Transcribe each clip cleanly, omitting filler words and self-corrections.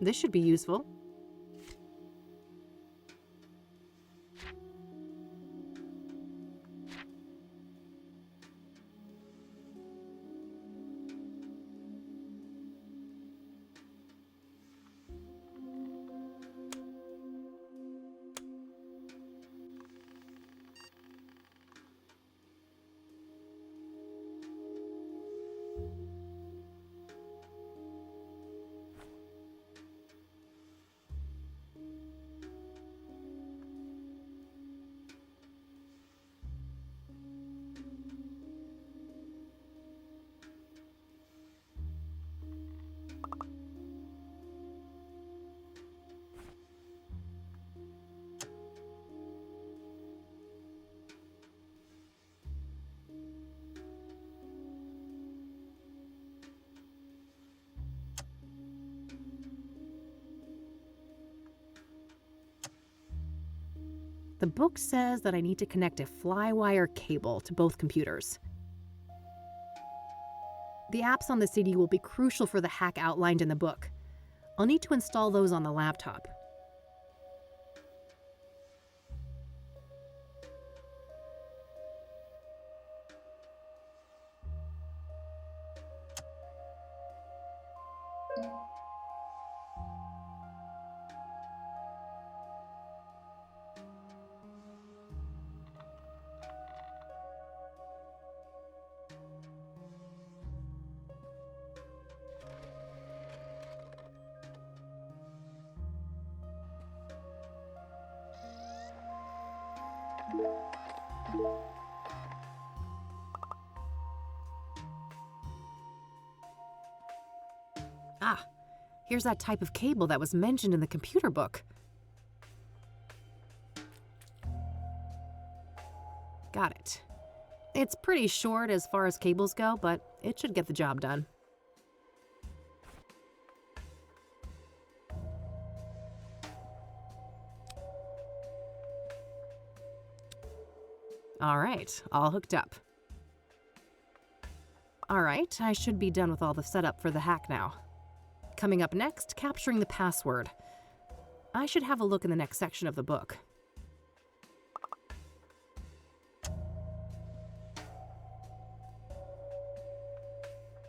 This should be useful. The book says that I need to connect a flywire cable to both computers. The apps on the CD will be crucial for the hack outlined in the book. I'll need to install those on the laptop. Ah, here's that type of cable that was mentioned in the computer book. Got it. It's pretty short as far as cables go, but it should get the job done. All right, all hooked up. All right, I should be done with all the setup for the hack now. Coming up next, capturing the password. I should have a look in the next section of the book.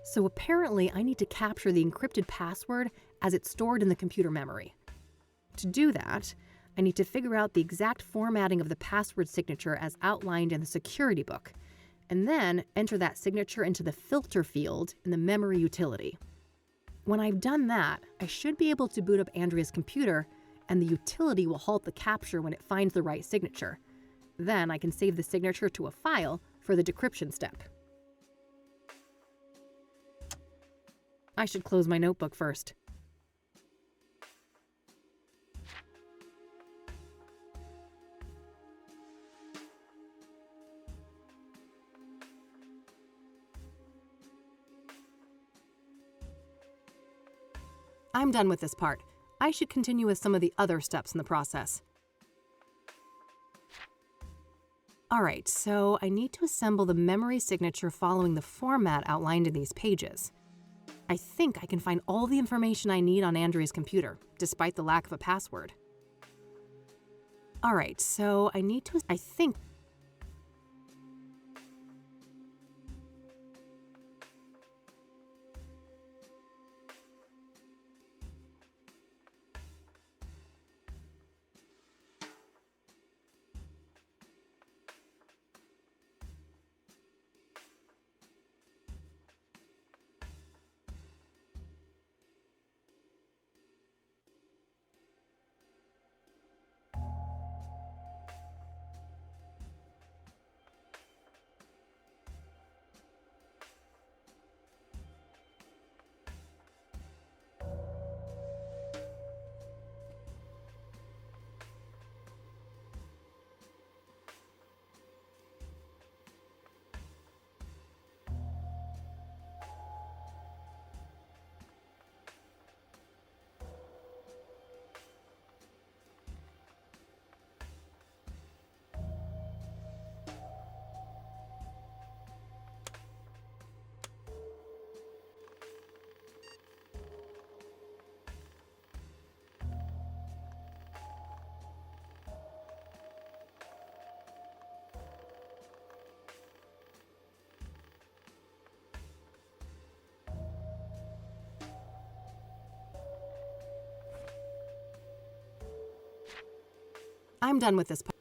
So apparently I need to capture the encrypted password as it's stored in the computer memory. To do that, I need to figure out the exact formatting of the password signature as outlined in the security book, and then enter that signature into the filter field in the memory utility. When I've done that, I should be able to boot up Andrea's computer, and the utility will halt the capture when it finds the right signature. Then I can save the signature to a file for the decryption step. I should close my notebook first. I'm done with this part. I should continue with some of the other steps in the process. Alright, so I need to assemble the memory signature following the format outlined in these pages. I think I can find all the information I need on Andrea's computer, despite the lack of a password. Alright, so I need to... I'm done with this part.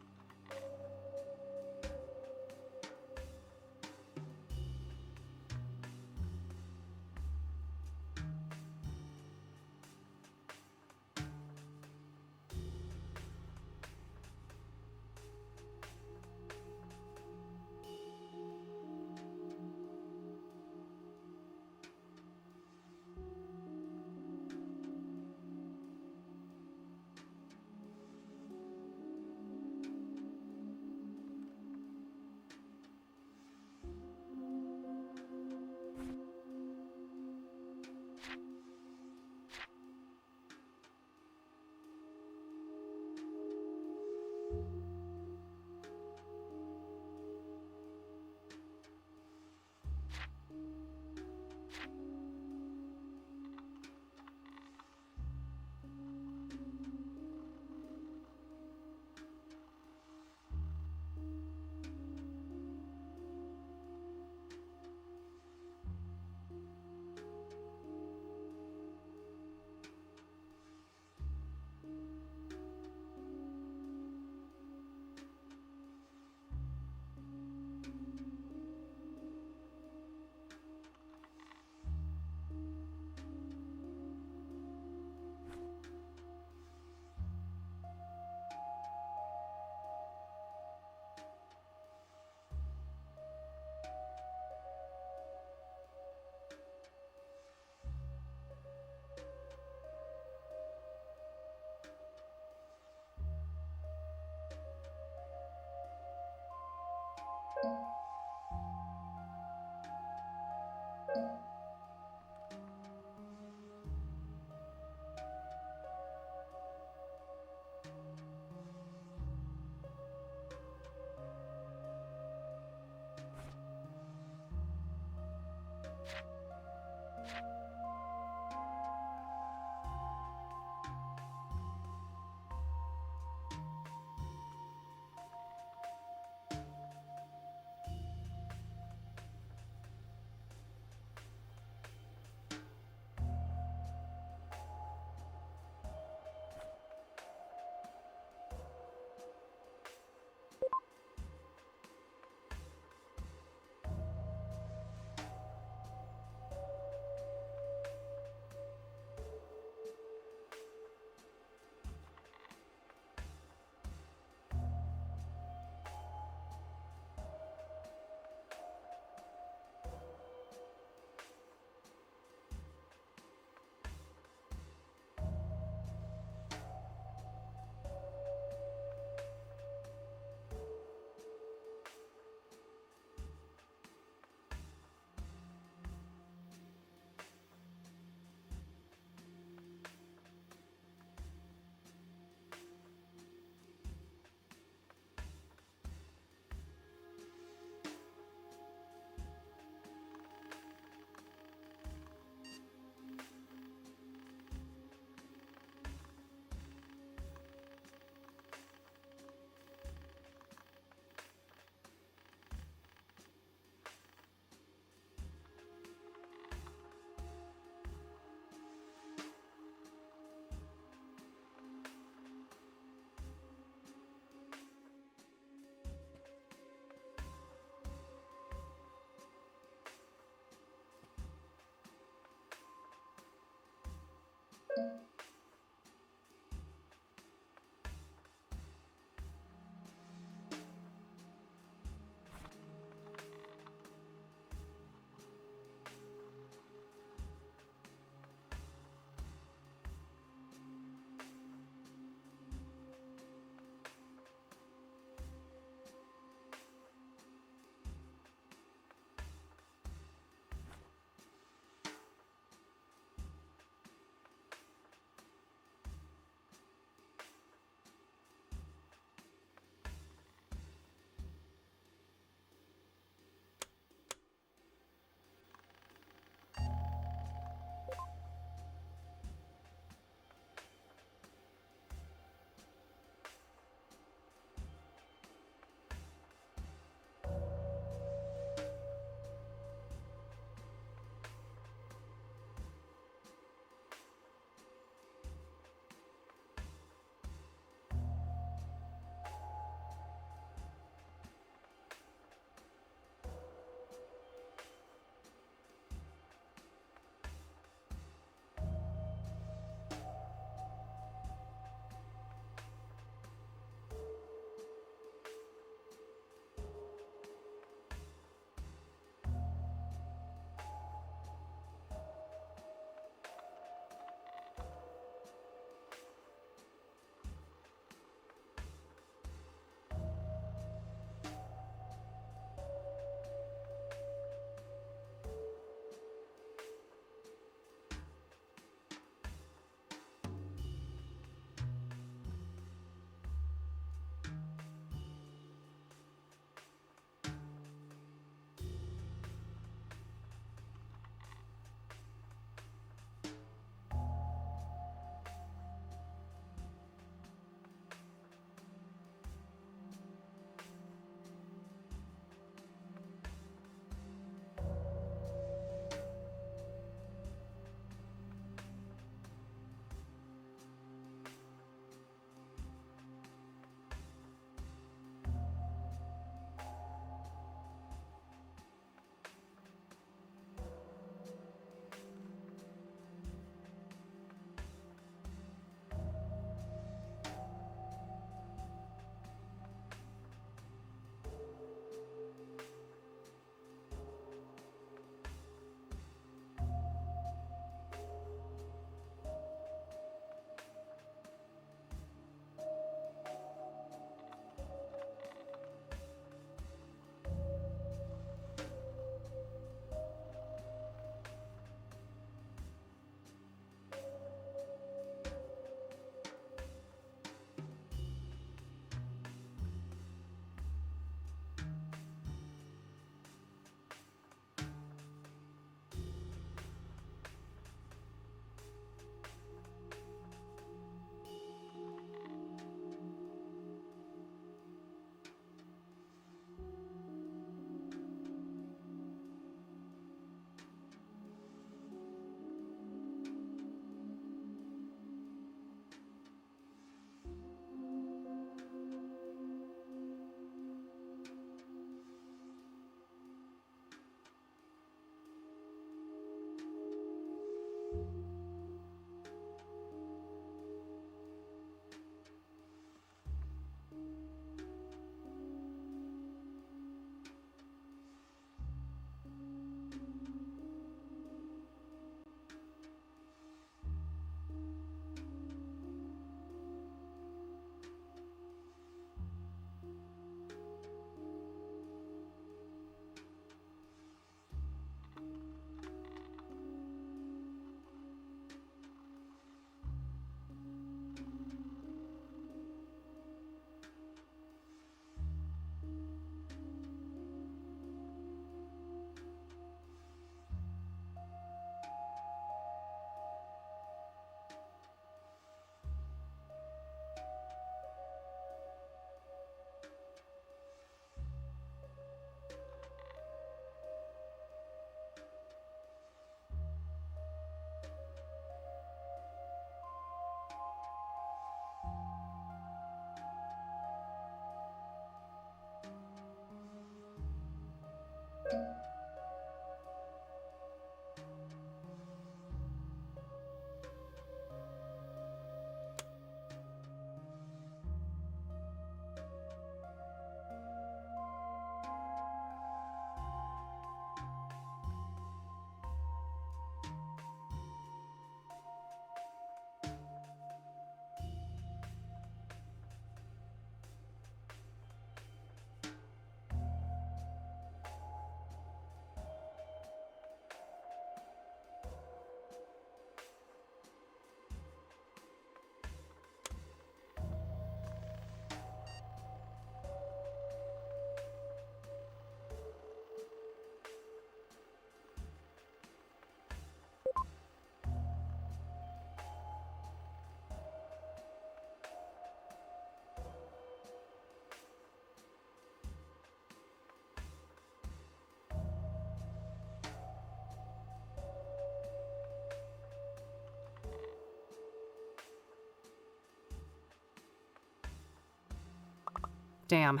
Damn.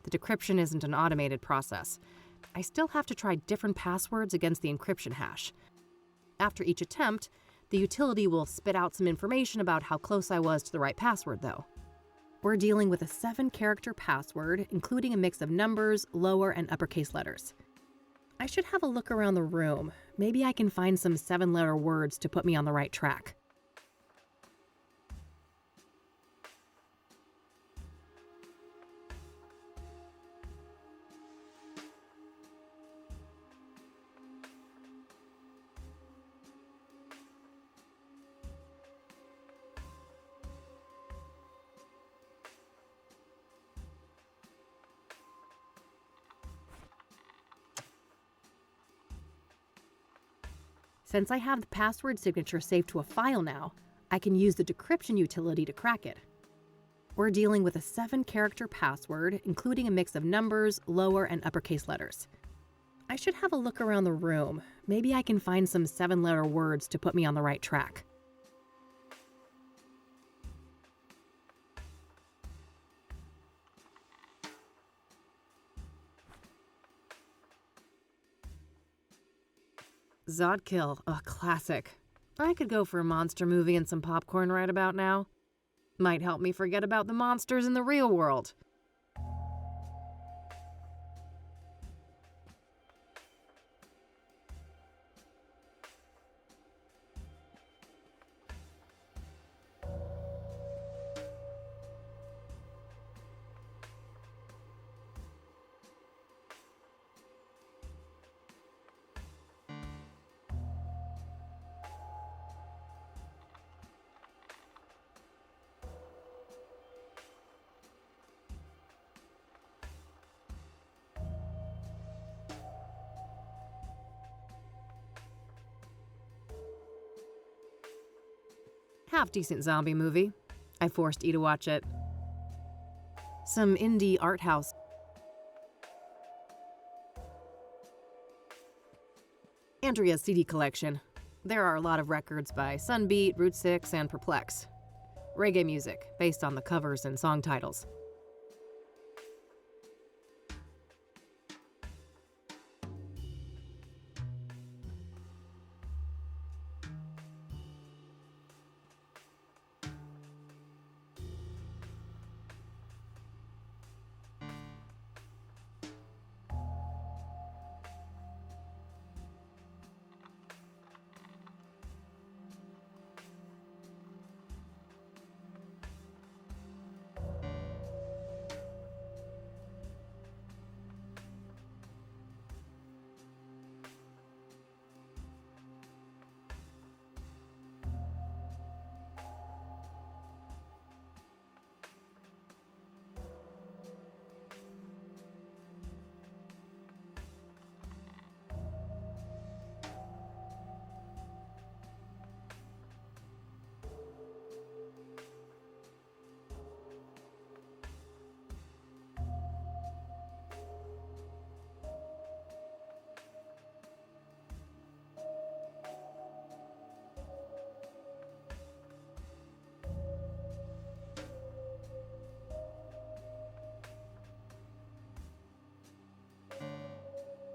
The decryption isn't an automated process. I still have to try different passwords against the encryption hash. After each attempt, the utility will spit out some information about how close I was to the right password, though. We're dealing with a 7-character password, including a mix of numbers, lower and uppercase letters. I should have a look around the room. Maybe I can find some 7-letter words to put me on the right track. Since I have the password signature saved to a file now, I can use the decryption utility to crack it. We're dealing with a 7-character password, including a mix of numbers, lower and uppercase letters. I should have a look around the room. Maybe I can find some 7-letter words to put me on the right track. Zodkill, a classic. I could go for a monster movie and some popcorn right about now. Might help me forget about the monsters in the real world. Half-decent zombie movie. I forced E to watch it. Some indie art house. Andrea's CD collection. There are a lot of records by Sunbeat, Route 6, and Perplex. Reggae music, based on the covers and song titles.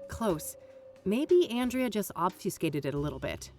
Close. Maybe Andrea just obfuscated it a little bit.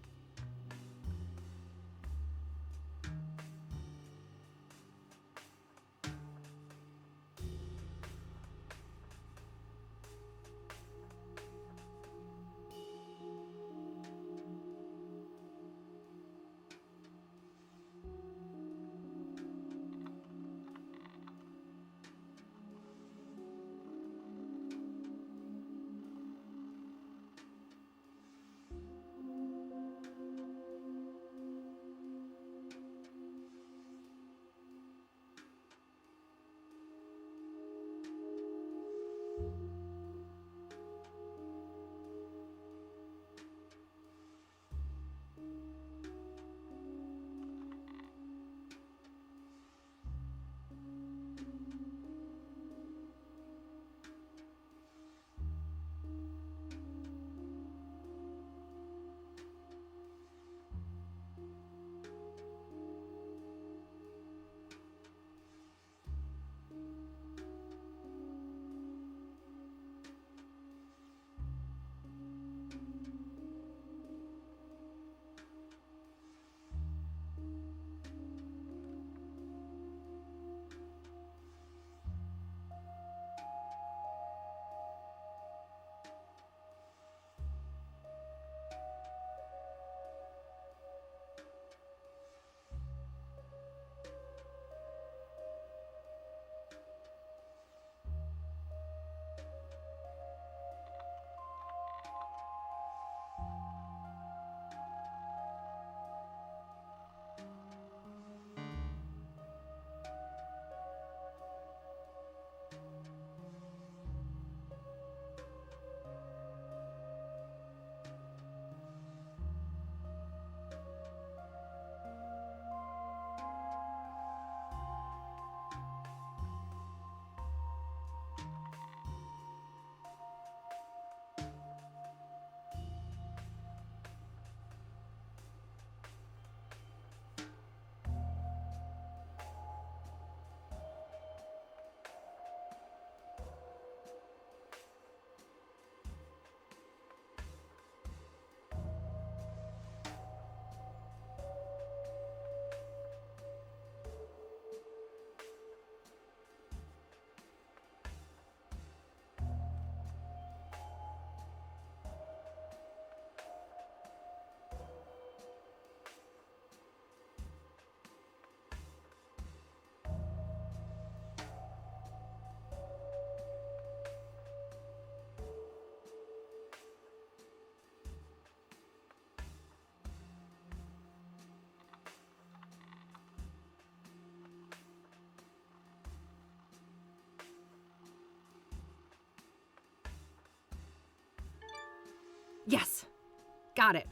Got it.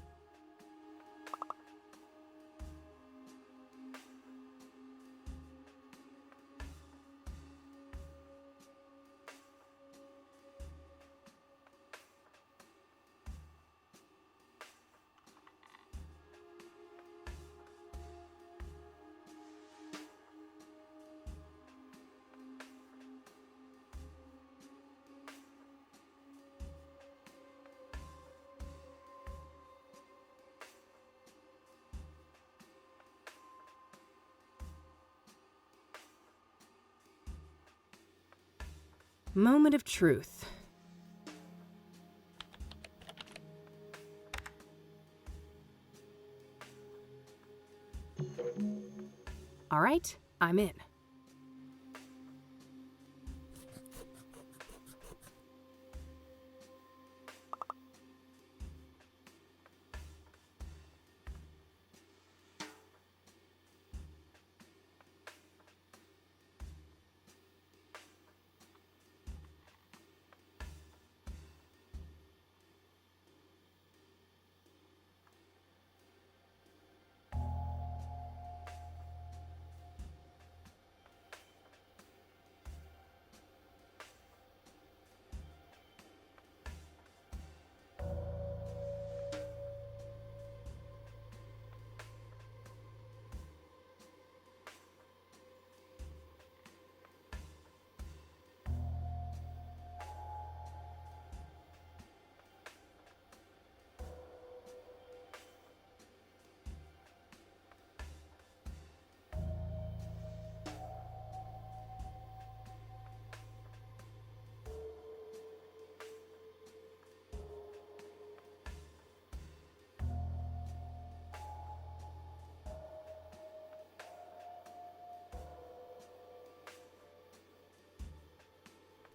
Moment of truth. All right, I'm in.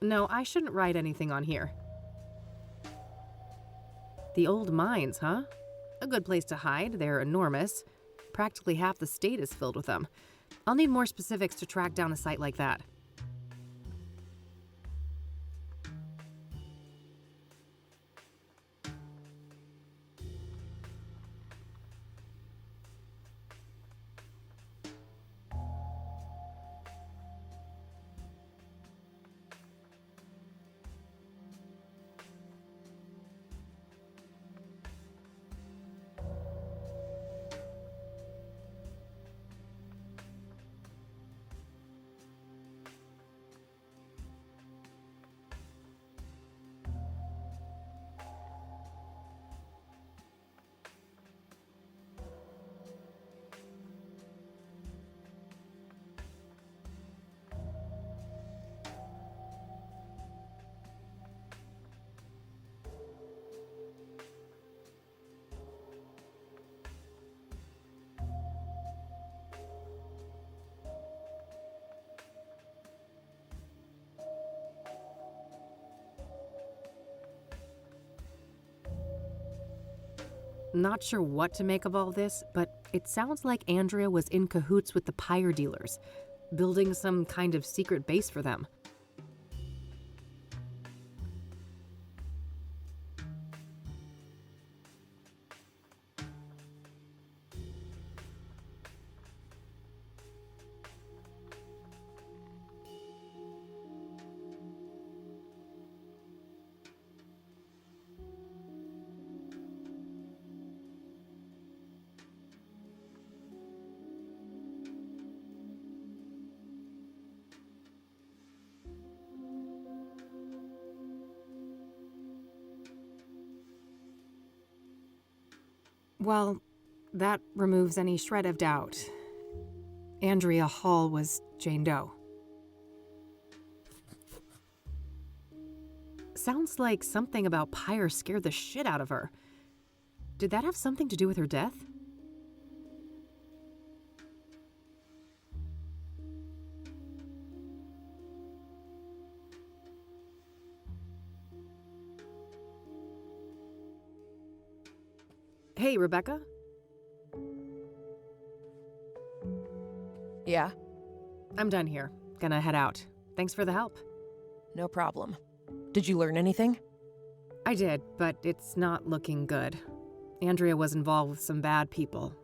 No, I shouldn't write anything on here. The old mines, huh? A good place to hide. They're enormous. Practically half the state is filled with them. I'll need more specifics to track down a site like that. Not sure what to make of all this, but it sounds like Andrea was in cahoots with the pyre dealers, building some kind of secret base for them. Well, that removes any shred of doubt. Andrea Hall was Jane Doe. Sounds like something about pyre scared the shit out of her. Did that have something to do with her death? Hey, Rebecca? Yeah? I'm done here. Gonna head out. Thanks for the help. No problem. Did you learn anything? I did, but it's not looking good. Andrea was involved with some bad people.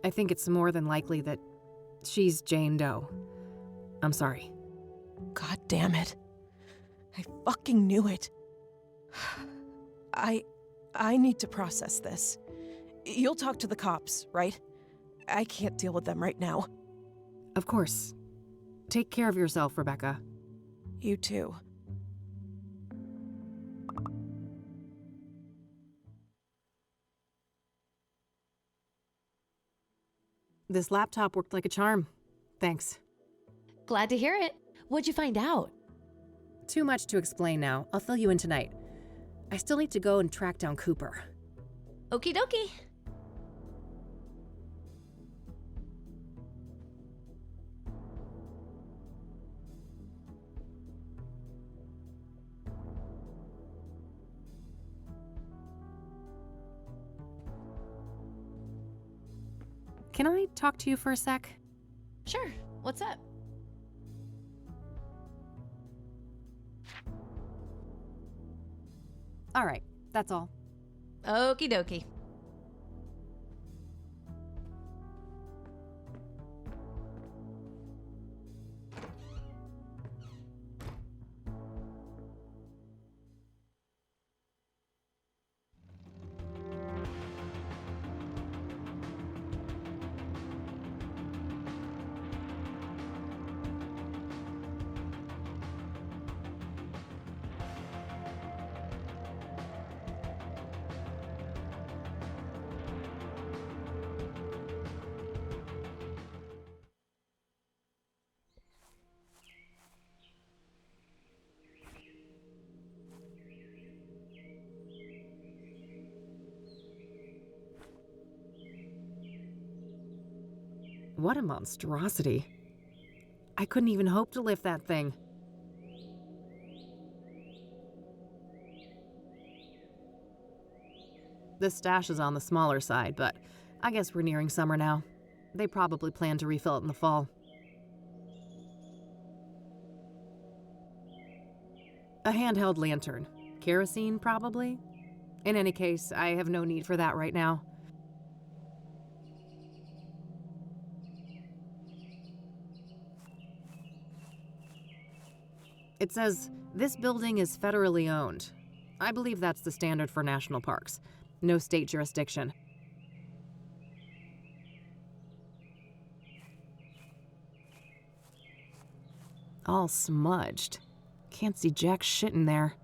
I think it's more than likely that she's Jane Doe. I'm sorry. God damn it. I fucking knew it. I need to process this. You'll talk to the cops, right? I can't deal with them right now. Of course. Take care of yourself, Rebecca. You too. This laptop worked like a charm. Thanks. Glad to hear it. What'd you find out? Too much to explain now. I'll fill you in tonight. I still need to go and track down Cooper. Okie dokie. Can I talk to you for a sec? Sure. What's up? All right, that's all. Okie dokie. What a monstrosity. I couldn't even hope to lift that thing. The stash is on the smaller side, but I guess we're nearing summer now. They probably plan to refill it in the fall. A handheld lantern. Kerosene, probably? In any case, I have no need for that right now. It says, this building is federally owned. I believe that's the standard for national parks. No state jurisdiction. All smudged. Can't see jack shit in there.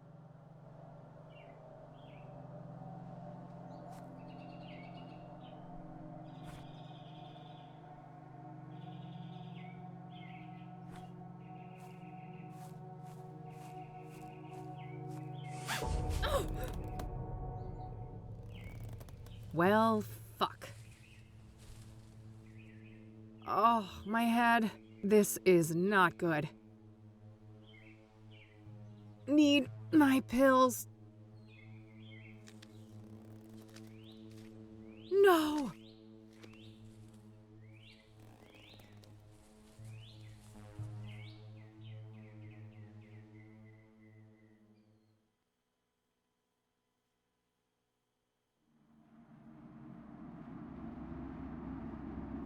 Well, fuck. Oh, my head. This is not good. Need my pills. No!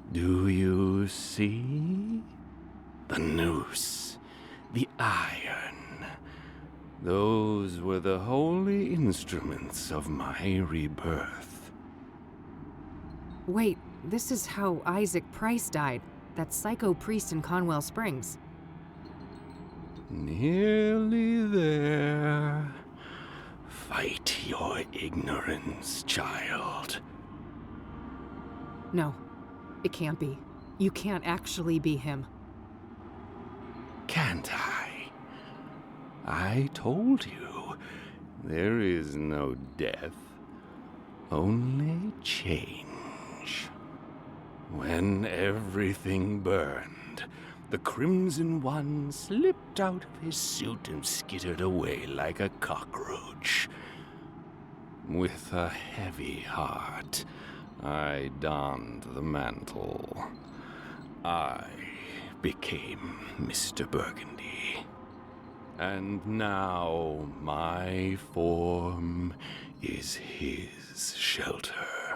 Do you see? The noose, the iron. Those were the holy instruments of my rebirth. Wait, this is how Isaac Price died, that psycho priest in Conwell Springs. Nearly there. Fight your ignorance, child. No, it can't be. You can't actually be him. Can't I? I told you, there is no death, only change. When everything burned, the Crimson One slipped out of his suit and skittered away like a cockroach. With a heavy heart, I donned the mantle. I became Mr. Burgundy. And now my form is his shelter.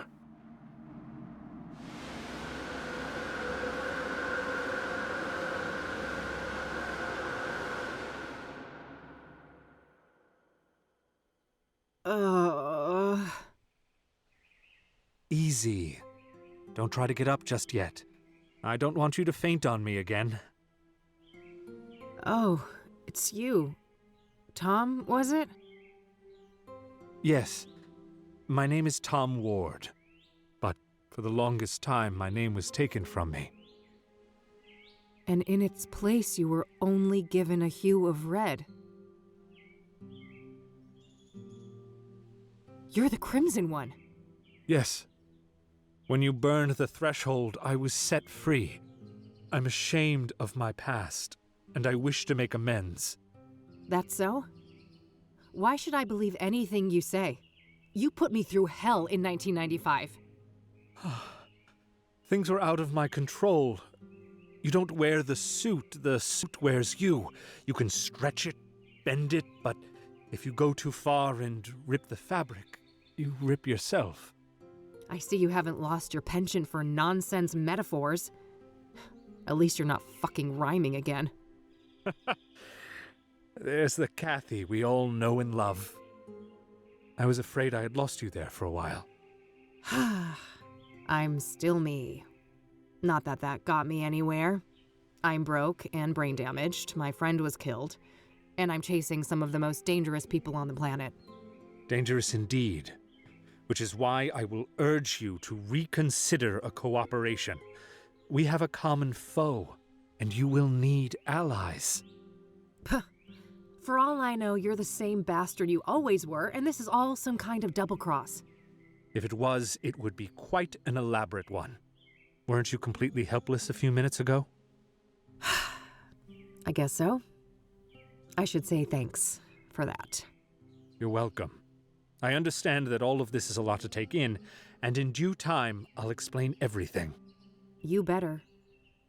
easy. Don't try to get up just yet. I don't want you to faint on me again. Oh, it's you. Tom, was it? Yes, my name is Tom Ward. But for the longest time, my name was taken from me. And in its place, you were only given a hue of red. You're the Crimson One. Yes. When you burned the threshold, I was set free. I'm ashamed of my past, and I wish to make amends. That's so? Why should I believe anything you say? You put me through hell in 1995. Things were out of my control. You don't wear the suit wears you. You can stretch it, bend it, but if you go too far and rip the fabric, you rip yourself. I see you haven't lost your penchant for nonsense metaphors. At least you're not fucking rhyming again. There's the Kathy we all know and love. I was afraid I had lost you there for a while. I'm still me. Not that that got me anywhere. I'm broke and brain damaged, my friend was killed, and I'm chasing some of the most dangerous people on the planet. Dangerous indeed. Which is why I will urge you to reconsider a cooperation. We have a common foe, and you will need allies. For all I know, you're the same bastard you always were, and this is all some kind of double cross. If it was, it would be quite an elaborate one. Weren't you completely helpless a few minutes ago? I guess so. I should say thanks for that. You're welcome. I understand that all of this is a lot to take in, and in due time, I'll explain everything. You better.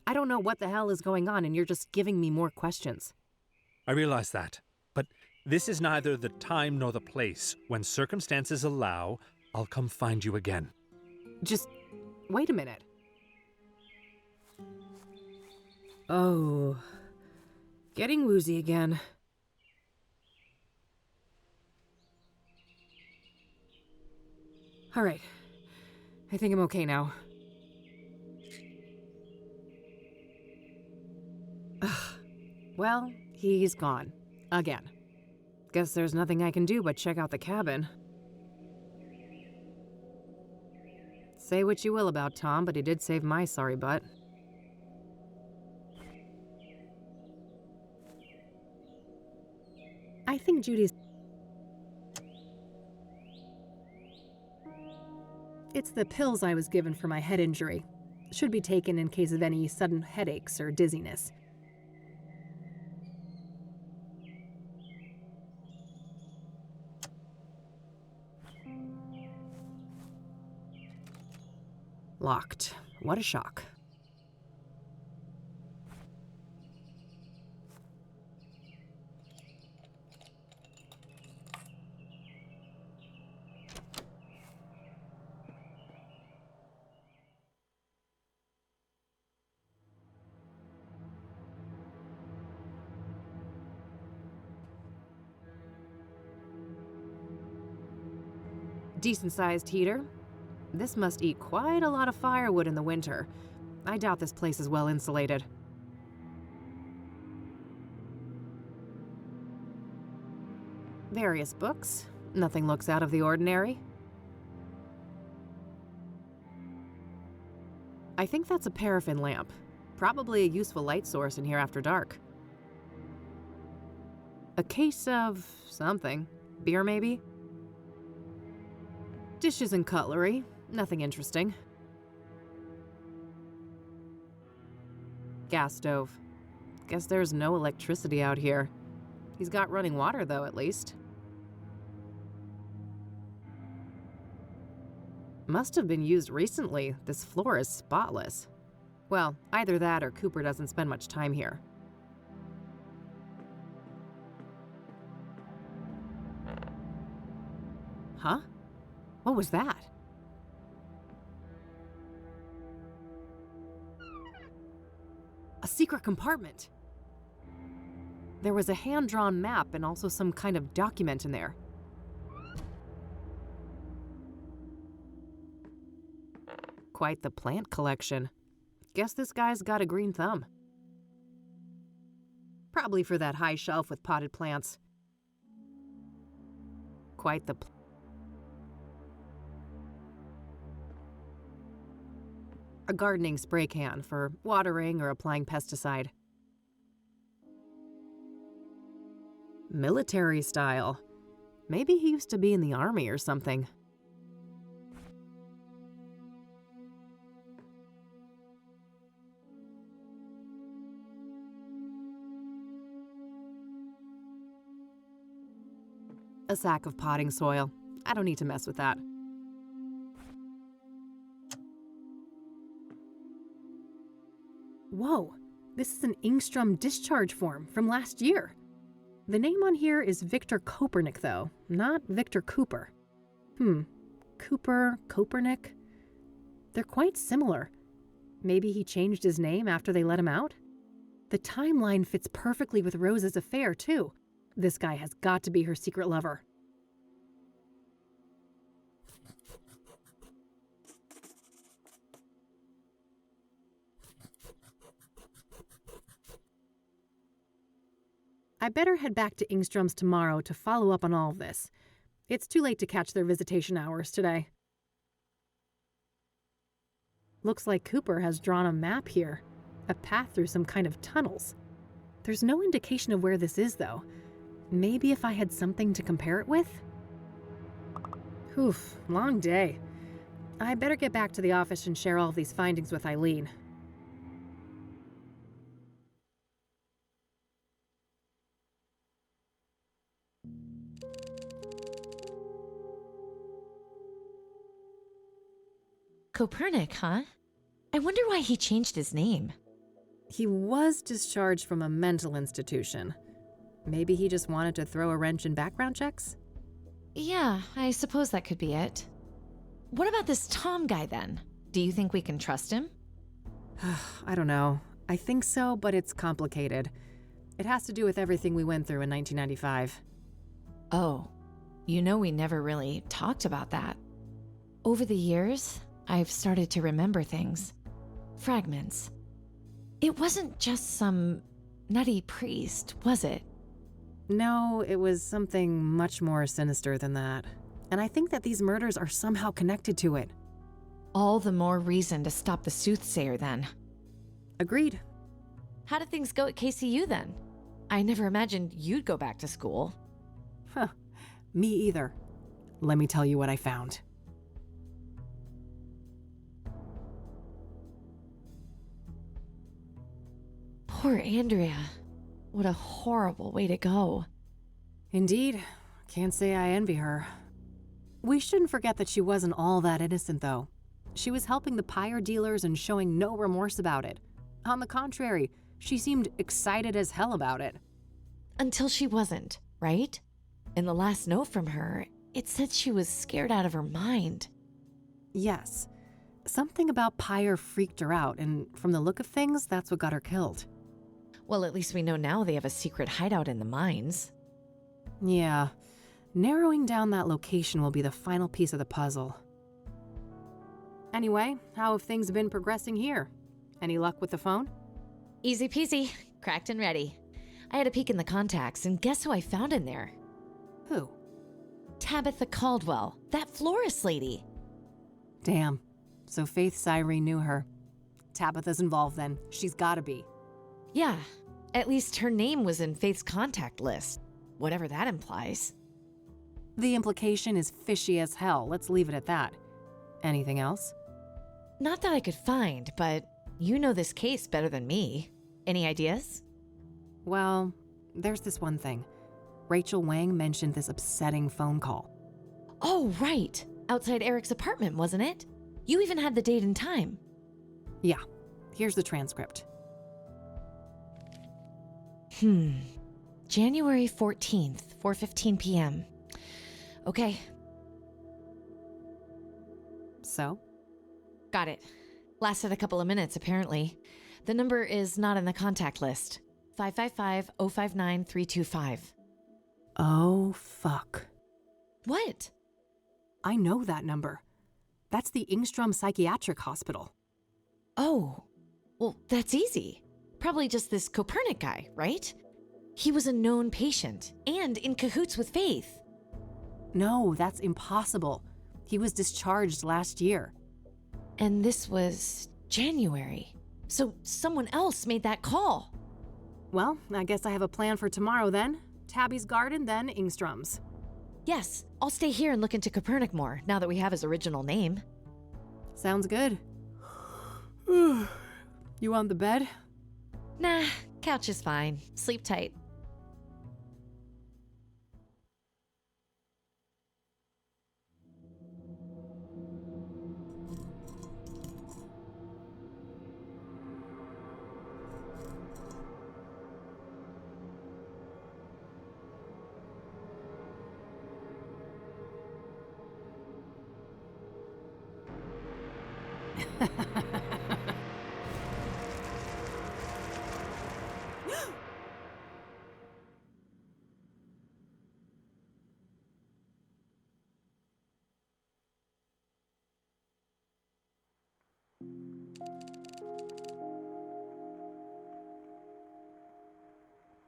I don't know what the hell is going on, and you're just giving me more questions. I realize that, but this is neither the time nor the place. When circumstances allow, I'll come find you again. Just wait a minute. Oh, getting woozy again. All right, I think I'm okay now. Well, he's gone. Again. Guess there's nothing I can do but check out the cabin. Say what you will about Tom, but he did save my sorry butt. I think Judy's... It's the pills I was given for my head injury. Should be taken in case of any sudden headaches or dizziness. Locked. What a shock. Decent-sized heater. This must eat quite a lot of firewood in the winter. I doubt this place is well insulated. Various books. Nothing looks out of the ordinary. I think that's a paraffin lamp. Probably a useful light source in here after dark. A case of something. Beer, maybe? Dishes and cutlery. Nothing interesting. Gas stove. Guess there's no electricity out here. He's got running water, though, at least. Must have been used recently. This floor is spotless. Well, either that or Cooper doesn't spend much time here. Huh? What was that? A secret compartment. There was a hand-drawn map and also some kind of document in there. Quite the plant collection. Guess this guy's got a green thumb. Probably for that high shelf with potted plants. Quite the... A gardening spray can for watering or applying pesticide. Military style. Maybe he used to be in the army or something. A sack of potting soil. I don't need to mess with that. Whoa, this is an Ingstrom discharge form from last year. The name on here is Victor Kopernik, though, not Victor Cooper. Cooper, Kopernik? They're quite similar. Maybe he changed his name after they let him out? The timeline fits perfectly with Rose's affair, too. This guy has got to be her secret lover. I better head back to Ingstrom's tomorrow to follow up on all of this. It's too late to catch their visitation hours today. Looks like Cooper has drawn a map here, a path through some kind of tunnels. There's no indication of where this is, though. Maybe if I had something to compare it with? Oof, long day. I better get back to the office and share all of these findings with Eileen. Copernic, huh? I wonder why he changed his name. He was discharged from a mental institution. Maybe he just wanted to throw a wrench in background checks? Yeah, I suppose that could be it. What about this Tom guy then? Do you think we can trust him? I don't know. I think so, but it's complicated. It has to do with everything we went through in 1995. Oh, you know we never really talked about that. Over the years, I've started to remember things. Fragments. It wasn't just some nutty priest, was it? No, it was something much more sinister than that. And I think that these murders are somehow connected to it. All the more reason to stop the Soothsayer then. Agreed. How did things go at KCU then? I never imagined you'd go back to school. Huh. Me either. Let me tell you what I found. Poor Andrea. What a horrible way to go. Indeed. Can't say I envy her. We shouldn't forget that she wasn't all that innocent, though. She was helping the pyre dealers and showing no remorse about it. On the contrary, she seemed excited as hell about it. Until she wasn't, right? In the last note from her, it said she was scared out of her mind. Yes. Something about pyre freaked her out, and from the look of things, that's what got her killed. Well, at least we know now they have a secret hideout in the mines. Yeah. Narrowing down that location will be the final piece of the puzzle. Anyway, how have things been progressing here? Any luck with the phone? Easy peasy, cracked and ready. I had a peek in the contacts, and guess who I found in there? Who? Tabitha Caldwell, that florist lady. Damn. So Faith Cyrene knew her. Tabitha's involved then. She's gotta be. Yeah, at least her name was in Faith's contact list, whatever that implies. The implication is fishy as hell. Let's leave it at that. Anything else? Not that I could find, but you know this case better than me. Any ideas? Well, there's this one thing. Rachel Wang mentioned this upsetting phone call. Oh, right. Outside Eric's apartment, wasn't it? You even had the date and time. Yeah. Here's the transcript. January 14th, 4:15 p.m. Okay. So? Got it. Lasted a couple of minutes, apparently. The number is not in the contact list. 555-059-325. Oh, fuck. What? I know that number. That's the Ingstrom Psychiatric Hospital. Oh, well, that's easy. Probably just this Copernic guy, right? He was a known patient and in cahoots with Faith. No, that's impossible. He was discharged last year. And this was January. So someone else made that call. Well, I guess I have a plan for tomorrow then. Tabby's garden, then Ingstrom's. Yes, I'll stay here and look into Copernic more now that we have his original name. Sounds good. You want the bed? Nah, couch is fine. Sleep tight.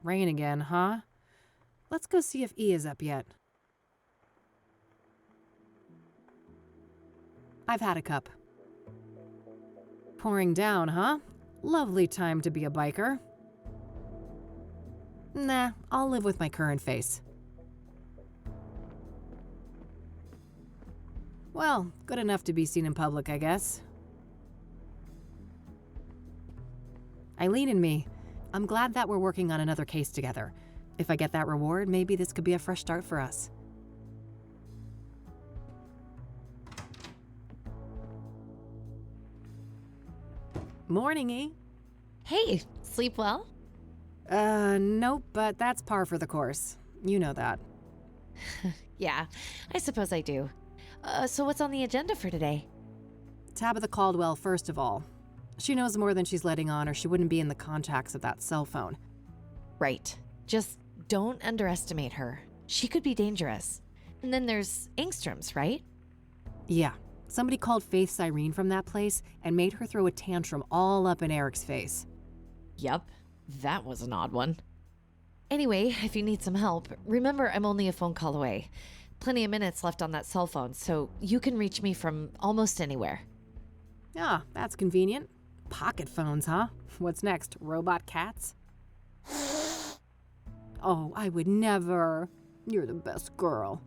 Rain again, huh? Let's go see if E is up yet. I've had a cup. Pouring down, huh? Lovely time to be a biker. Nah, I'll live with my current face. Well, good enough to be seen in public, I guess. Eileen and me, I'm glad that we're working on another case together. If I get that reward, maybe this could be a fresh start for us. Morning, E. Hey, sleep well? Nope, but that's par for the course. You know that. Yeah, I suppose I do. So what's on the agenda for today? Tabitha Caldwell, first of all. She knows more than she's letting on, or she wouldn't be in the contacts of that cell phone. Right. Just don't underestimate her. She could be dangerous. And then there's Ingstrom's, right? Yeah. Somebody called Faith Cyrene from that place and made her throw a tantrum all up in Eric's face. Yup, that was an odd one. Anyway, if you need some help, remember I'm only a phone call away. Plenty of minutes left on that cell phone, so you can reach me from almost anywhere. Ah, that's convenient. Pocket phones, huh? What's next, robot cats? Oh, I would never. You're the best girl.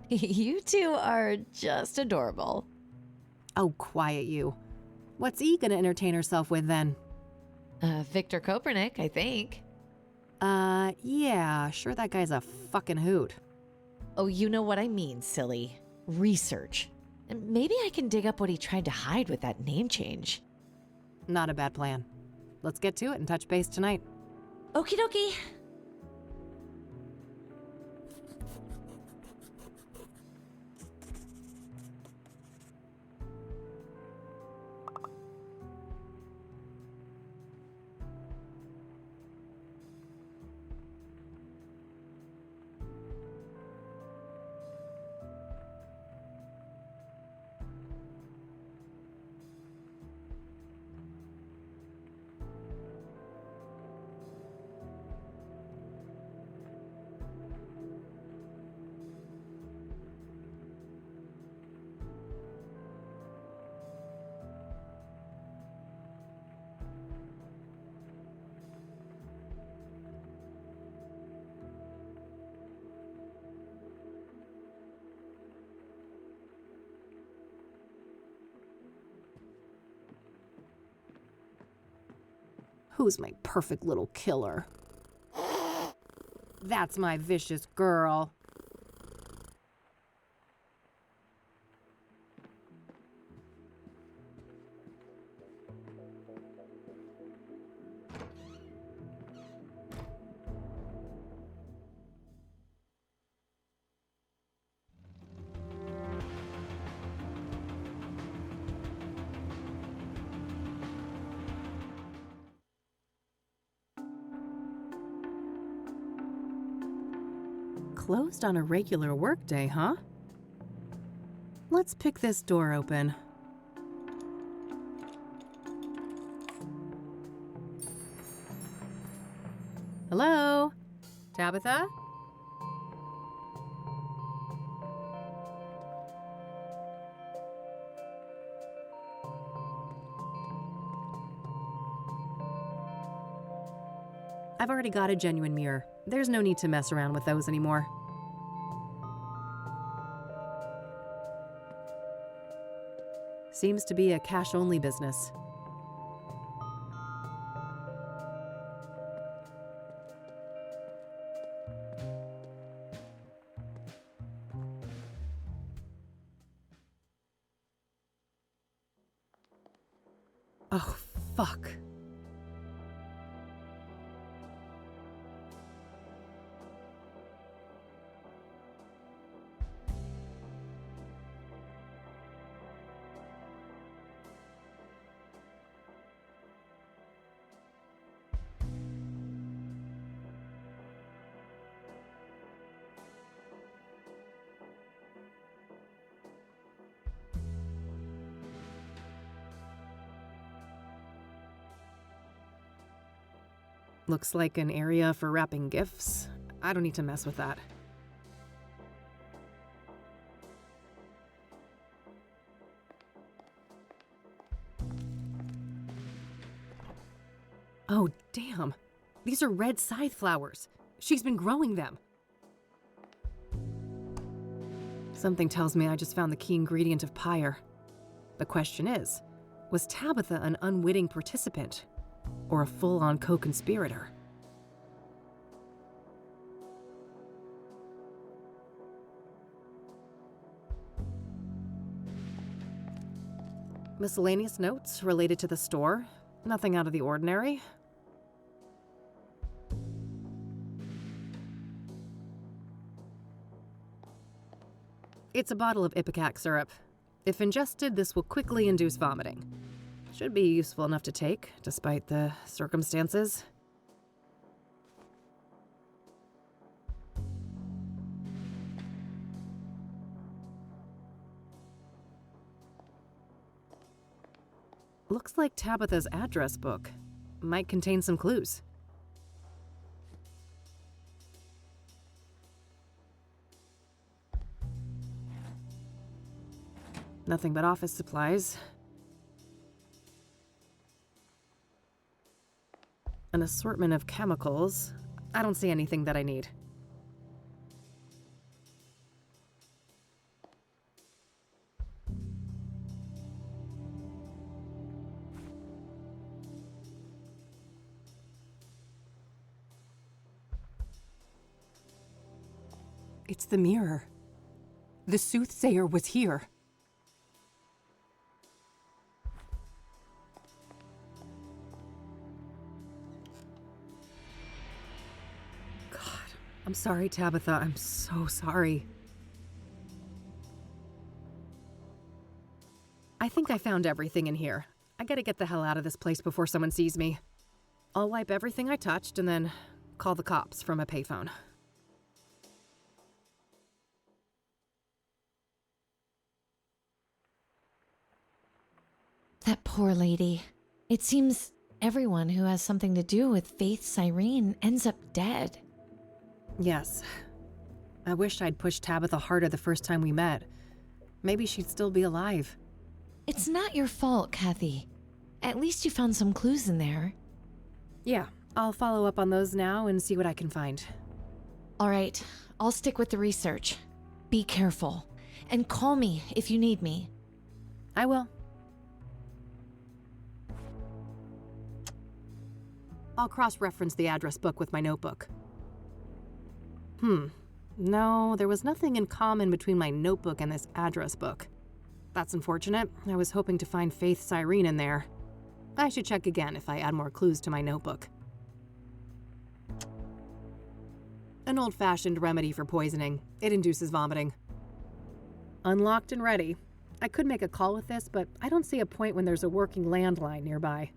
You two are just adorable. Oh, quiet you. What's E gonna entertain herself with then? Victor Copernic, I think. Yeah, sure that guy's a fucking hoot. Oh, you know what I mean, silly. Research. And maybe I can dig up what he tried to hide with that name change. Not a bad plan. Let's get to it and touch base tonight. Okie dokie. Who's my perfect little killer? That's my vicious girl. Closed on a regular workday, huh? Let's pick this door open. Hello? Tabitha? I've already got a genuine mirror. There's no need to mess around with those anymore. Seems to be a cash-only business. Oh, fuck. Looks like an area for wrapping gifts. I don't need to mess with that. Oh, damn. These are red scythe flowers. She's been growing them. Something tells me I just found the key ingredient of pyre. The question is, was Tabitha an unwitting participant? Or a full-on co-conspirator? Miscellaneous notes related to the store. Nothing out of the ordinary. It's a bottle of ipecac syrup. If ingested, this will quickly induce vomiting. Should be useful enough to take, despite the circumstances. Looks like Tabitha's address book. Might contain some clues. Nothing but office supplies. An assortment of chemicals. I don't see anything that I need. It's the mirror. The Soothsayer was here. I'm sorry, Tabitha. I'm so sorry. I think I found everything in here. I gotta get the hell out of this place before someone sees me. I'll wipe everything I touched and then call the cops from a payphone. That poor lady. It seems everyone who has something to do with Faith Cyrene ends up dead. Yes. I wish I'd pushed Tabitha harder the first time we met. Maybe she'd still be alive. It's not your fault, Kathy. At least you found some clues in there. Yeah, I'll follow up on those now and see what I can find. All right, I'll stick with the research. Be careful. And call me if you need me. I will. I'll cross-reference the address book with my notebook. No, there was nothing in common between my notebook and this address book. That's unfortunate. I was hoping to find Faith Cyrene in there. I should check again if I add more clues to my notebook. An old-fashioned remedy for poisoning. It induces vomiting. Unlocked and ready. I could make a call with this, but I don't see a point when there's a working landline nearby.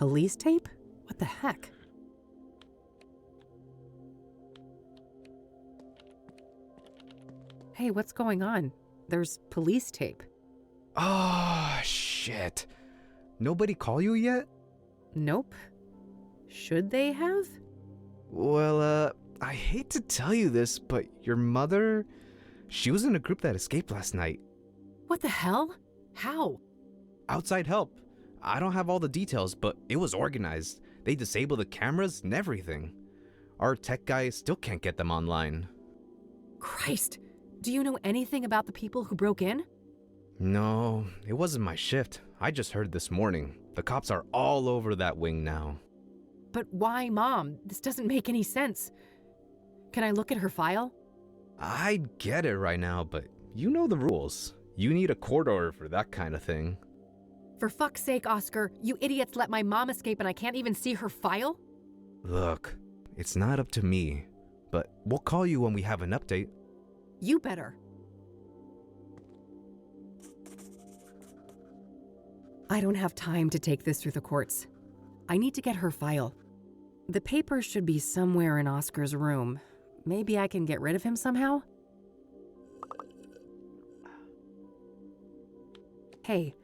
Police tape? What the heck? Hey, what's going on? There's police tape. Oh, shit. Nobody call you yet? Nope. Should they have? Well, I hate to tell you this, but your mother, she was in a group that escaped last night. What the hell? How? Outside help. I don't have all the details, but it was organized. They disabled the cameras and everything. Our tech guys still can't get them online. Christ! Do you know anything about the people who broke in? No, it wasn't my shift. I just heard this morning. The cops are all over that wing now. But why, Mom? This doesn't make any sense. Can I look at her file? I'd get it right now, but you know the rules. You need a court order for that kind of thing. For fuck's sake, Oscar, you idiots let my mom escape and I can't even see her file? Look, it's not up to me, but we'll call you when we have an update. You better. I don't have time to take this through the courts. I need to get her file. The papers should be somewhere in Oscar's room. Maybe I can get rid of him somehow? Hey,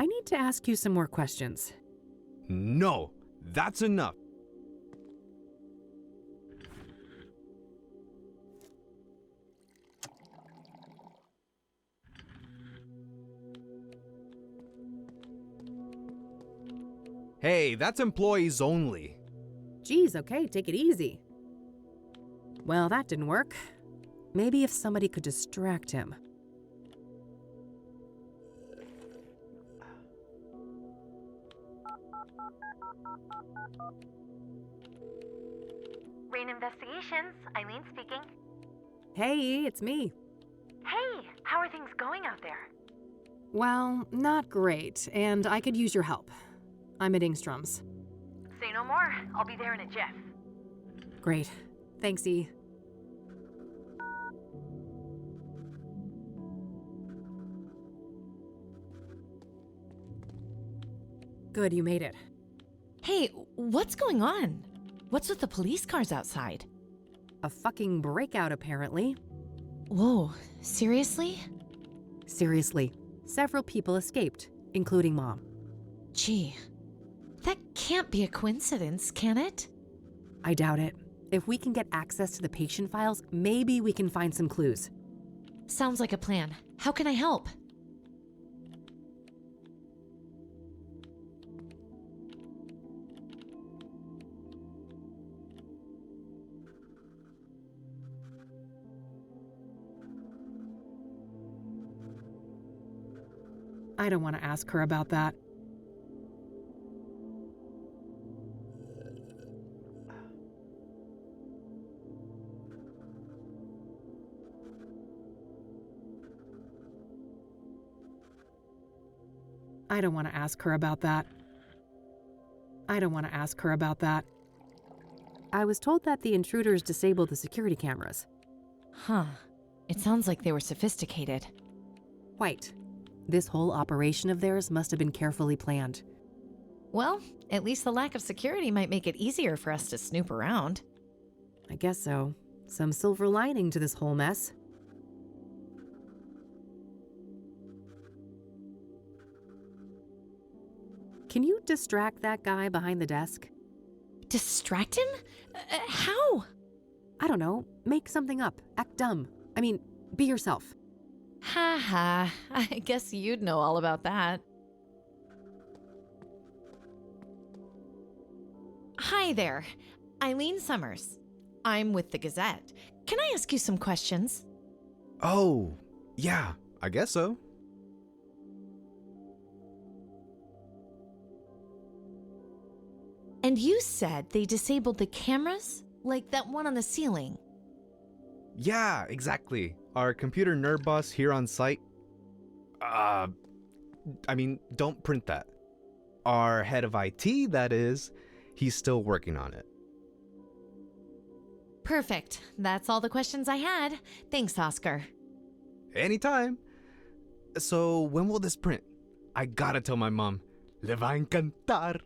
I need to ask you some more questions. No, that's enough. Hey, that's employees only. Geez, okay, take it easy. Well, that didn't work. Maybe if somebody could distract him. Rain Investigations, Eileen speaking. Hey, it's me. Hey, how are things going out there? Well, not great, and I could use your help. I'm at Ingstrom's. Say no more. I'll be there in a jiff. Great. Thanks, E. Good, you made it. Hey, what's going on? What's with the police cars outside? A fucking breakout, apparently. Whoa, seriously? Seriously, several people escaped, including Mom. Gee, that can't be a coincidence, can it? I doubt it. If we can get access to the patient files, maybe we can find some clues. Sounds like a plan. How can I help? I don't want to ask her about that. I don't want to ask her about that. I don't want to ask her about that. I was told that the intruders disabled the security cameras. Huh. It sounds like they were sophisticated. White. This whole operation of theirs must have been carefully planned. Well, at least the lack of security might make it easier for us to snoop around. I guess so. Some silver lining to this whole mess. Can you distract that guy behind the desk? Distract him? How? I don't know. Make something up. Act dumb. I mean, be yourself. Ha ha. I guess you'd know all about that. Hi there. Eileen Summers. I'm with the Gazette. Can I ask you some questions? Oh, yeah, I guess so. And you said they disabled the cameras? Like that one on the ceiling? Yeah, exactly. Our computer nerd boss here on site. Don't print that. Our head of IT, that is, he's still working on it. Perfect. That's all the questions I had. Thanks, Oscar. Anytime. So, when will this print? I gotta tell my mom. Le va a encantar.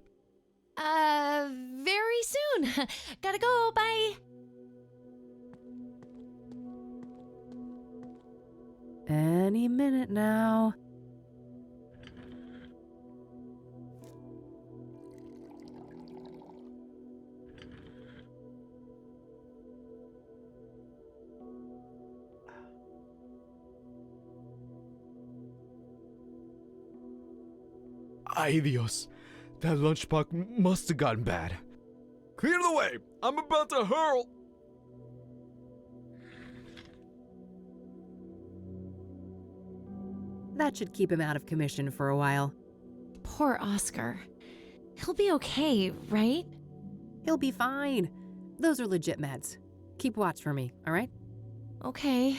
Very soon. Gotta go, bye. Any minute now. Ay Dios, that lunchbox must have gotten bad. Clear the way! I'm about to hurl! That should keep him out of commission for a while. Poor Oscar. He'll be okay, right? He'll be fine. Those are legit meds. Keep watch for me, all right? Okay.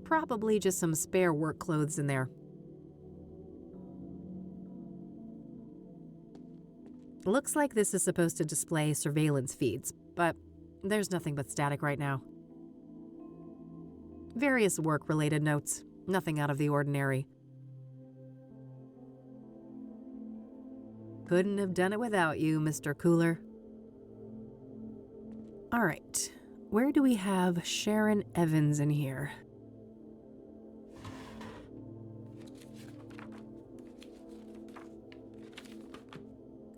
Probably just some spare work clothes in there. Looks like this is supposed to display surveillance feeds, but there's nothing but static right now. Various work-related notes, nothing out of the ordinary. Couldn't have done it without you, Mr. Cooler. All right, where do we have Sharon Evans in here?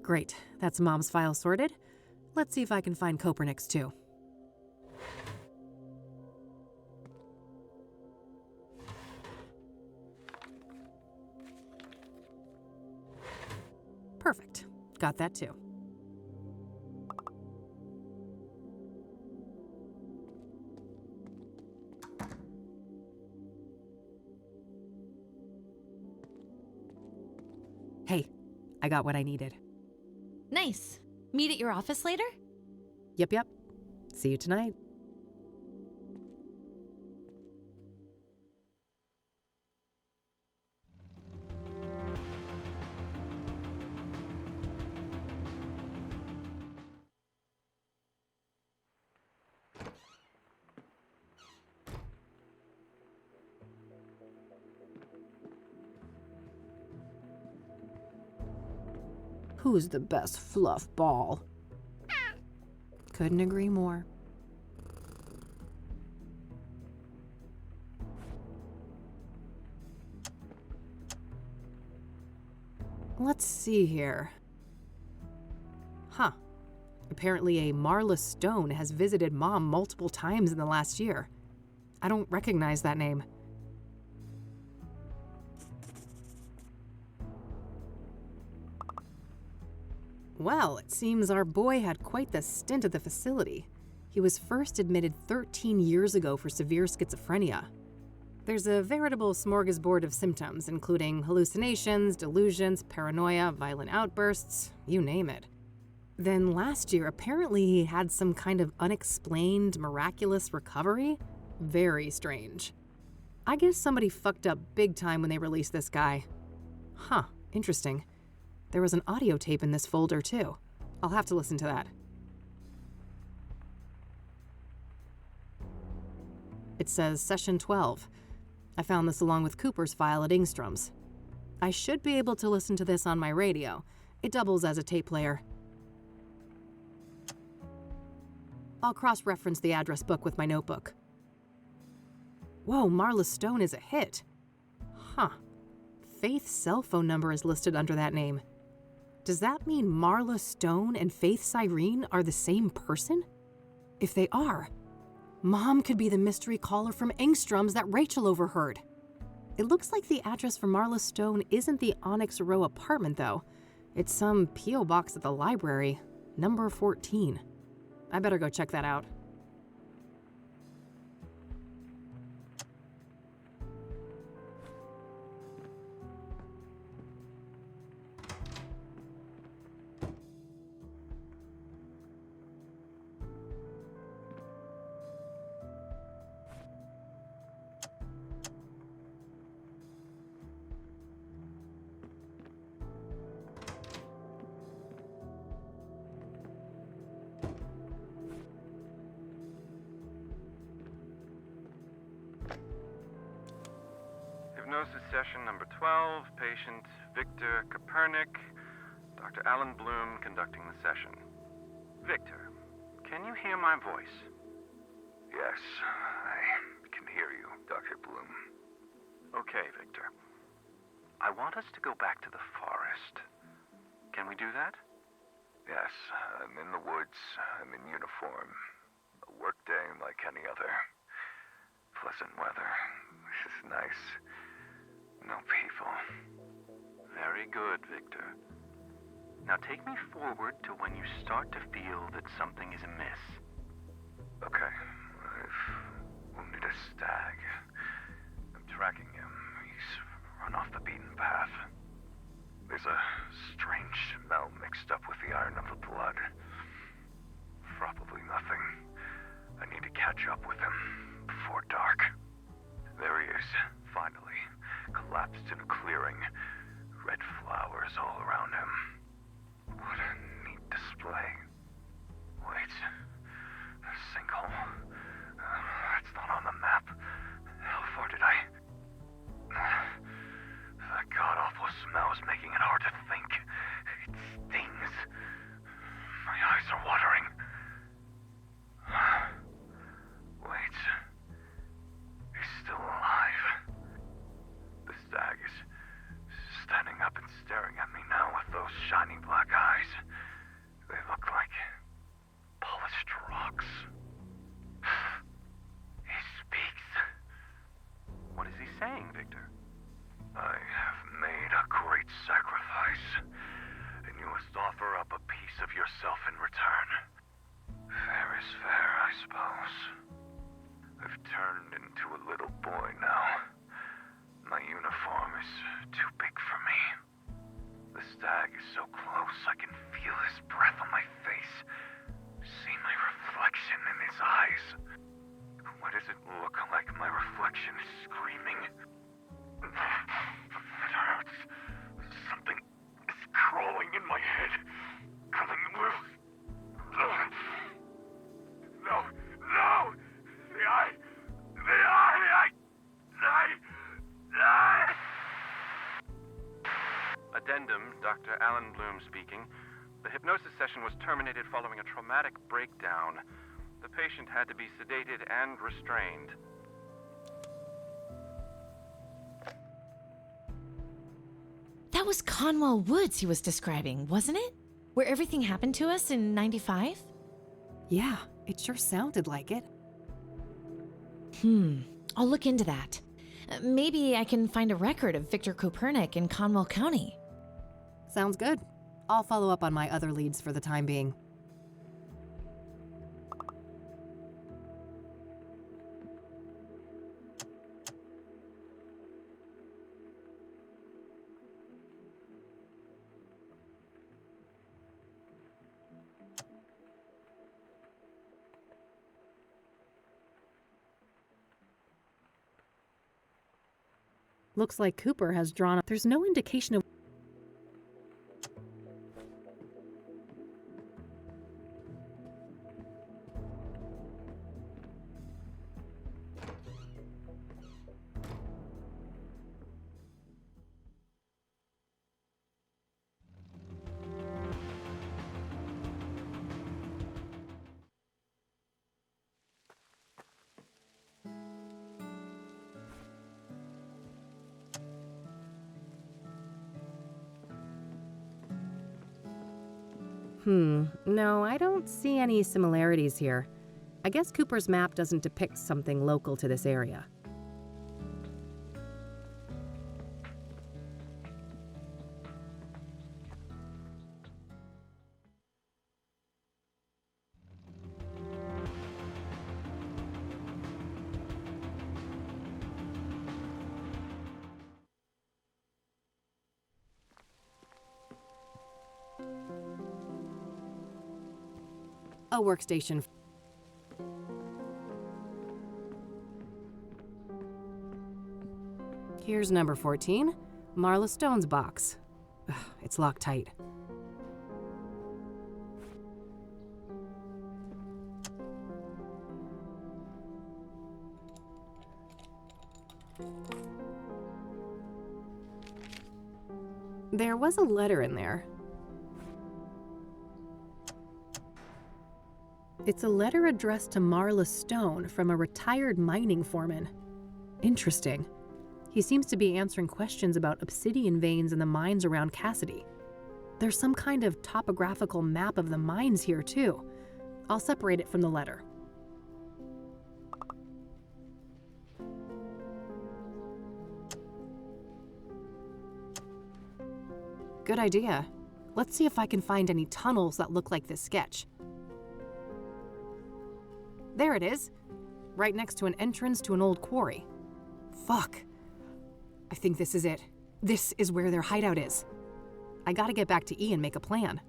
Great, that's Mom's file sorted. Let's see if I can find Copernic's too. Perfect, got that too. Hey, I got what I needed. Nice. Meet at your office later? Yep. See you tonight. Who's the best fluff ball? Couldn't agree more. Let's see here. Huh. Apparently a Marla Stone has visited Mom multiple times in the last year. I don't recognize that name. Well, it seems our boy had quite the stint at the facility. He was first admitted 13 years ago for severe schizophrenia. There's a veritable smorgasbord of symptoms, including hallucinations, delusions, paranoia, violent outbursts, you name it. Then last year, apparently he had some kind of unexplained, miraculous recovery. Very strange. I guess somebody fucked up big time when they released this guy. Huh, interesting. There was an audio tape in this folder, too. I'll have to listen to that. It says Session 12. I found this along with Cooper's file at Ingstrom's. I should be able to listen to this on my radio. It doubles as a tape player. I'll cross-reference the address book with my notebook. Whoa, Marla Stone is a hit. Huh. Faith's cell phone number is listed under that name. Does that mean Marla Stone and Faith Cyrene are the same person? If they are, Mom could be the mystery caller from Engstrom's that Rachel overheard. It looks like the address for Marla Stone isn't the Onyx Row apartment, though. It's some P.O. box at the library, number 14. I better go check that out. Hypnosis session number 12, patient Victor Kopernik, Dr. Alan Bloom conducting the session. Victor, can you hear my voice? Yes, I can hear you, Dr. Bloom. Okay, Victor. I want us to go back to the forest. Can we do that? Yes, I'm in the woods. I'm in uniform. A workday like any other. Pleasant weather. This is nice. No people. Very good, Victor. Now take me forward to when you start to feel that something is amiss. Okay, I've wounded a stag. I'm tracking him. He's run off the beaten path. There's a strange smell mixed up with the iron of the blood. Probably nothing. I need to catch up with him before dark. There he is, finally, collapsed in a clearing. Red flowers all around him. What a neat display. Wait, a sinkhole. That's not on the map. How far did I... That god-awful smell is making it hard to think. It stings. My eyes are watering. Wait. He's still alive. The stag is standing up and staring at me now with those shiny black eyes. They look like polished rocks. He speaks. What is he saying, Victor? I have made a great sacrifice, and you must offer up a piece of yourself in return. Fair is fair, I suppose. I've turned into a little boy now. My uniform is too big for me. The stag is so close I can feel his breath on my face. See my reflection in his eyes. Why does it look like my reflection is screaming? It hurts. Something is crawling in my head. Coming loose. No! No! The eye! Addendum, Dr. Alan Bloom speaking. The hypnosis session was terminated following a traumatic breakdown. The patient had to be sedated and restrained. That was Conwell Woods he was describing, wasn't it? Where everything happened to us in 95? Yeah, it sure sounded like it. I'll look into that. Maybe I can find a record of Victor Kopernik in Conwell County. Sounds good. I'll follow up on my other leads for the time being. Looks like Cooper has drawn up. There's no indication of... No, I don't see any similarities here. I guess Cooper's map doesn't depict something local to this area. A workstation. Here's number 14, Marla Stone's box. Ugh, it's locked tight. There was a letter in there. It's a letter addressed to Marla Stone from a retired mining foreman. Interesting. He seems to be answering questions about obsidian veins in the mines around Cassidy. There's some kind of topographical map of the mines here, too. I'll separate it from the letter. Good idea. Let's see if I can find any tunnels that look like this sketch. There it is, right next to an entrance to an old quarry. Fuck. I think this is it. This is where their hideout is. I gotta get back to E and make a plan.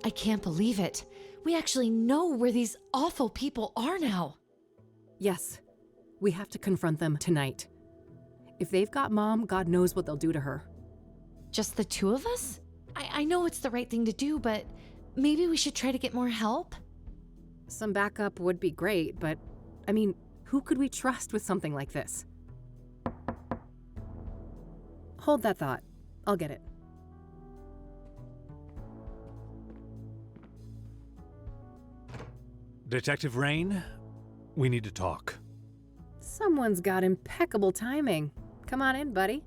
I can't believe it. We actually know where these awful people are now. Yes, we have to confront them tonight. If they've got Mom, God knows what they'll do to her. Just the two of us? I know it's the right thing to do, but maybe we should try to get more help? Some backup would be great, but, I mean, who could we trust with something like this? Hold that thought. I'll get it. Detective Rain, we need to talk. Someone's got impeccable timing. Come on in, buddy.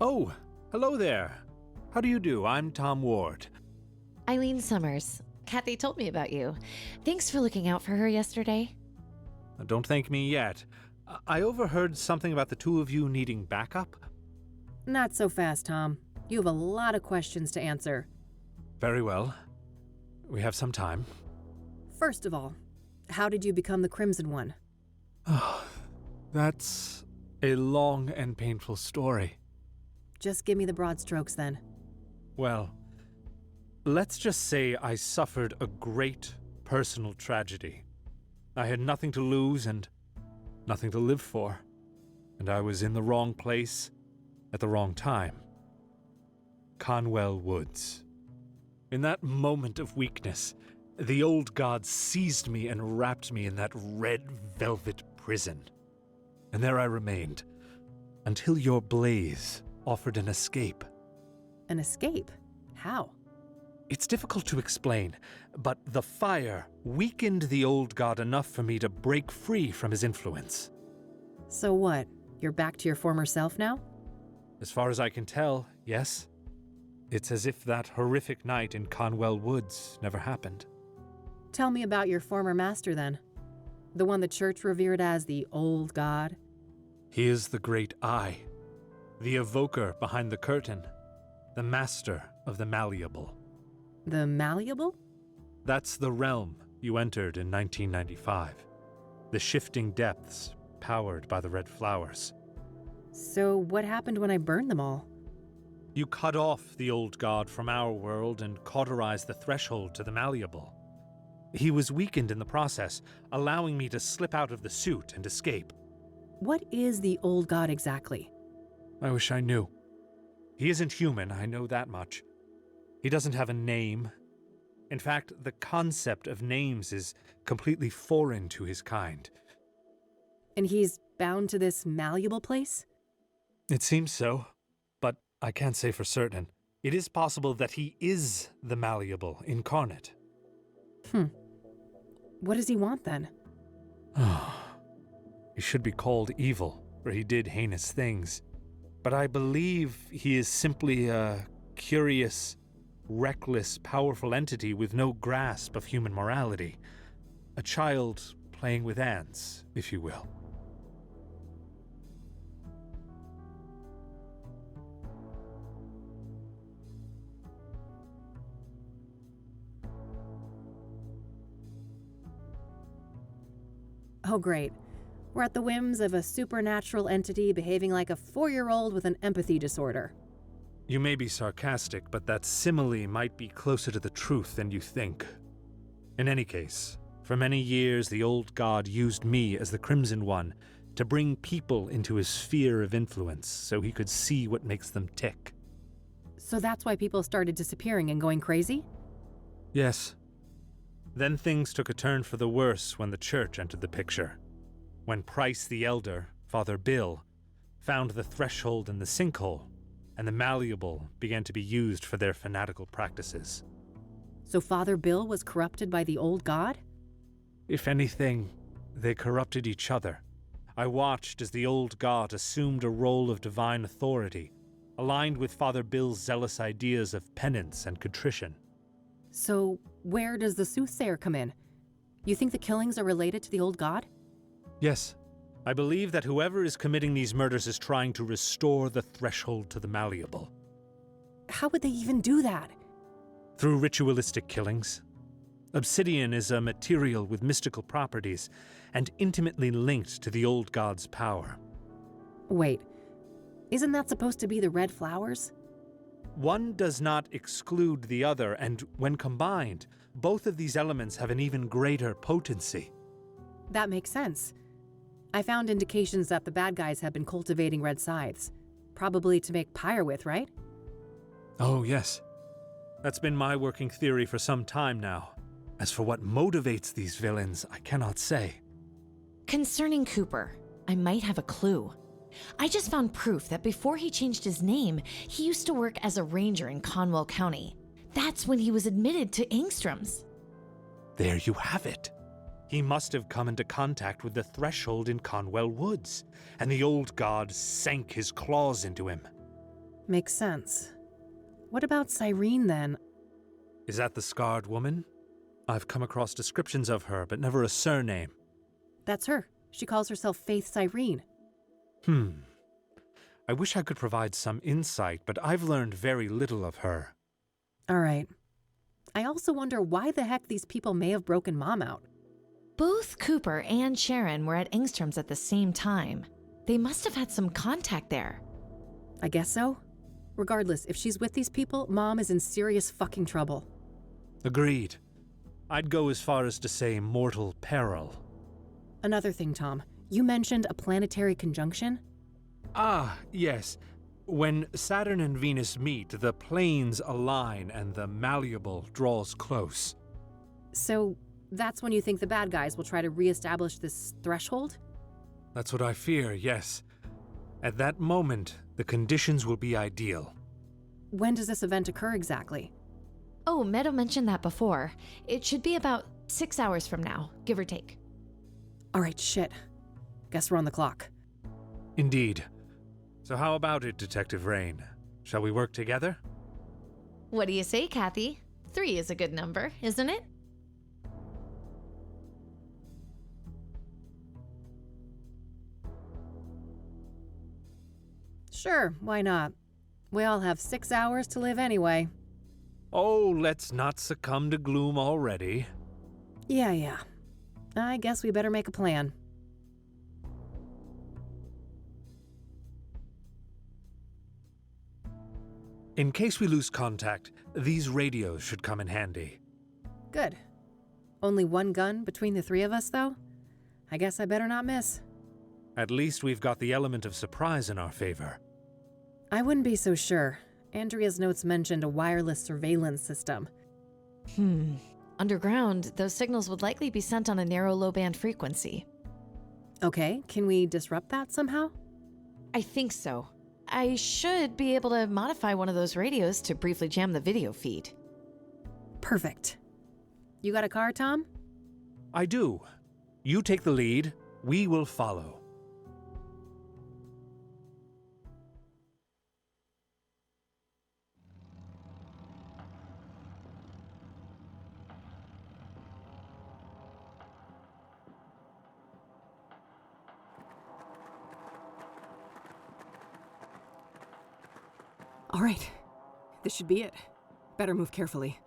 Oh, hello there. How do you do? I'm Tom Ward. Eileen Summers. Kathy told me about you. Thanks for looking out for her yesterday. Don't thank me yet. I overheard something about the two of you needing backup. Not so fast, Tom. You have a lot of questions to answer. Very well. We have some time. First of all, how did you become the Crimson One? That's a long and painful story. Just give me the broad strokes then. Well, let's just say I suffered a great personal tragedy. I had nothing to lose and nothing to live for. And I was in the wrong place at the wrong time. Conwell Woods. In that moment of weakness, the old god seized me and wrapped me in that red velvet prison. And there I remained, until your blaze offered an escape. An escape? How? It's difficult to explain, but the fire weakened the old god enough for me to break free from his influence. So what? You're back to your former self now? As far as I can tell, yes. It's as if that horrific night in Conwell Woods never happened. Tell me about your former master then. The one the church revered as the old god. He is the great I, the evoker behind the curtain, the master of the malleable. The malleable? That's the realm you entered in 1995. The shifting depths powered by the red flowers. So what happened when I burned them all? You cut off the old god from our world and cauterized the threshold to the malleable. He was weakened in the process, allowing me to slip out of the suit and escape. What is the old god exactly? I wish I knew. He isn't human, I know that much. He doesn't have a name. In fact, the concept of names is completely foreign to his kind. And he's bound to this malleable place? It seems so, but I can't say for certain. It is possible that he is the malleable incarnate. What does he want then? He should be called evil, for he did heinous things. But I believe he is simply a curious, reckless, powerful entity with no grasp of human morality. A child playing with ants, if you will. Oh, great. We're at the whims of a supernatural entity behaving like a 4-year-old with an empathy disorder. You may be sarcastic, but that simile might be closer to the truth than you think. In any case, for many years the old god used me as the Crimson One to bring people into his sphere of influence so he could see what makes them tick. So that's why people started disappearing and going crazy? Yes. Then things took a turn for the worse when the church entered the picture. When Price the Elder, Father Bill, found the threshold in the sinkhole, and the malleable began to be used for their fanatical practices. So Father Bill was corrupted by the old god? If anything, they corrupted each other. I watched as the old god assumed a role of divine authority, aligned with Father Bill's zealous ideas of penance and contrition. So where does the Soothsayer come in? You think the killings are related to the old god? Yes, I believe that whoever is committing these murders is trying to restore the threshold to the malleable. How would they even do that? Through ritualistic killings. Obsidian is a material with mystical properties and intimately linked to the old god's power. Wait, isn't that supposed to be the red flowers? One does not exclude the other, and when combined, both of these elements have an even greater potency. That makes sense. I found indications that the bad guys have been cultivating red scythes. Probably to make pyre with, right? Oh, yes. That's been my working theory for some time now. As for what motivates these villains, I cannot say. Concerning Cooper, I might have a clue. I just found proof that before he changed his name, he used to work as a ranger in Conwell County. That's when he was admitted to Engstrom's. There you have it. He must have come into contact with the threshold in Conwell Woods, and the old god sank his claws into him. Makes sense. What about Cyrene, then? Is that the scarred woman? I've come across descriptions of her, but never a surname. That's her. She calls herself Faith Cyrene. I wish I could provide some insight, but I've learned very little of her. All right. I also wonder why the heck these people may have broken Mom out. Both Cooper and Sharon were at Engstrom's at the same time. They must have had some contact there. I guess so. Regardless, if she's with these people, Mom is in serious fucking trouble. Agreed. I'd go as far as to say mortal peril. Another thing, Tom. You mentioned a planetary conjunction? Ah, yes. When Saturn and Venus meet, the planes align and the malleable draws close. So, that's when you think the bad guys will try to reestablish this threshold? That's what I fear, yes. At that moment, the conditions will be ideal. When does this event occur exactly? Oh, Meadow mentioned that before. It should be about 6 hours from now, give or take. All right, shit. Guess we're on the clock. Indeed. So how about it, Detective Rain? Shall we work together? What do you say, Kathy? 3 is a good number, isn't it? Sure, why not? We all have 6 hours to live anyway. Oh, let's not succumb to gloom already. Yeah. I guess we better make a plan. In case we lose contact, these radios should come in handy. Good. Only one gun between the 3 of us, though? I guess I better not miss. At least we've got the element of surprise in our favor. I wouldn't be so sure. Andrea's notes mentioned a wireless surveillance system. Underground, those signals would likely be sent on a narrow low-band frequency. Okay, can we disrupt that somehow? I think so. I should be able to modify one of those radios to briefly jam the video feed. Perfect. You got a car, Tom? I do. You take the lead, we will follow. All right. This should be it. Better move carefully.